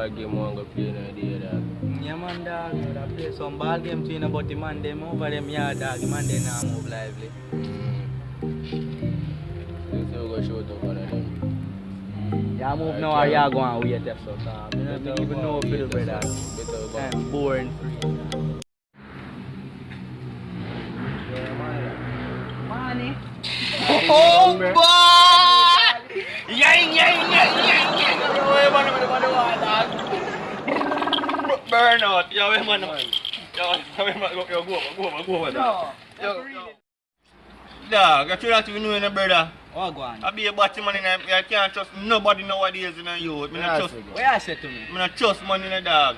ball game one go play no day dog. Yeah man dog, I play some ball game too, but the man them over them yard dog, the man they now move lively. You still go shoot up one of them. Yeah, move now or you go and wait so I don't even know for the brother. I'm boring free. Manii. Oh boy! Yeah. Burn out. Yo, where man? Yo, go. Yo. Dog, you should have to know, brother. Oh, go on. I be a body man in there. I can't trust nobody nowadays in the youth. What you say to me? I don't trust money in the dog.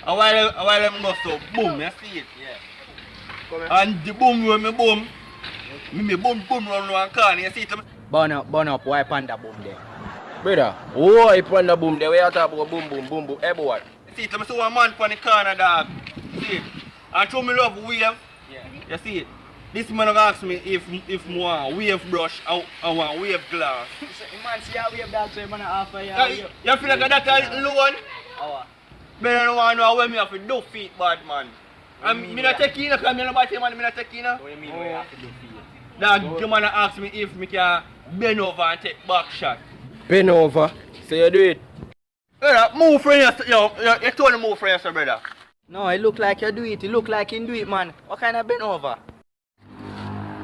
A while them go so boom, you see it? Yeah. And the boom when me boom. Me boom run one corner, you see it? Burn up, why panda boom there? Brother, oh, I put the boom there. We are talking about boom. Hey boy. You see it? I saw a man on the corner, dog. See it? And show me love wave. Yeah. You see it? This man asked me if I want wave brush or I want wave glass. The man see a wave dog, so you want to offer you. You feel like that's a little one? Oh. But I don't want to know where me have to do feet, bad man. And me not take in, because me not buy man, me not take in. What do you mean what you have to do for you? Dog, the man asked me if me can bend over and take back shot. Bend over. So you do it. Brother, move for you, you told me move for you, brother. No, it look like you do it. It look like you do it, man. What kind of bend over?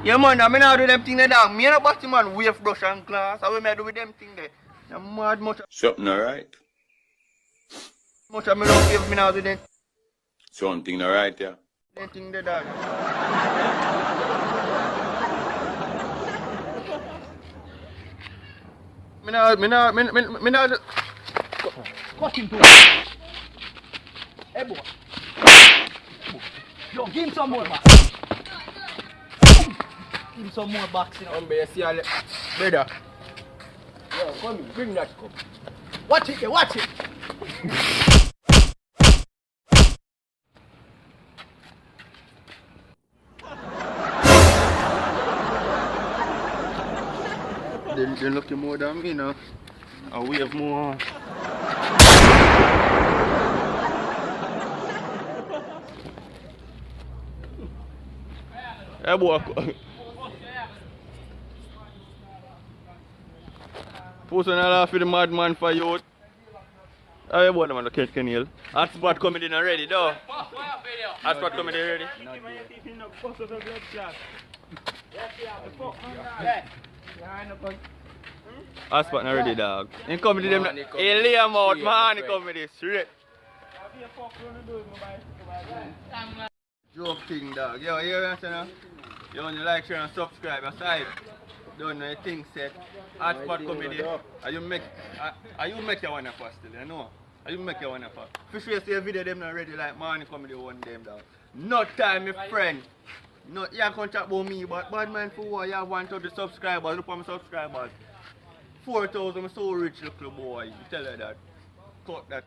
Yeah, man, I not do them things there, dog. Me not bust man wave brush and glass. How me do with them things there? You mad much. Something alright? Much of me don't give me now do them. Something alright, yeah. Them thing there, dog. Me not. Cut him to Hey boy. Yo, give him some more back. Give him some more box, you know. You see all brother. Yo, come here, bring that cup. Watch it. They're looking more than me now. And we have more. Hey boy. Posting a laugh for the madman for youth. Hey boy, man, can you? Hotspot coming in already, though. Hotspot coming in already. Hotspot already, dog. In comedy them. He lay him out, man. He comedy straight. Joke thing, dog. Yo, you hear what I'm saying? You want to like, share, and subscribe. Aside, don't know anything set. Hotspot comedy. Are you make your one up still? You know? Are you make your one up? Fish you see a video them not ready like Manii comedy one them, dog. No time, my friend. No, you can't chat about me, but bad man for what? You have 1,000 subscribers. Look at my subscribers. 4,000, I'm so rich, little boy. You tell her that. Cut that.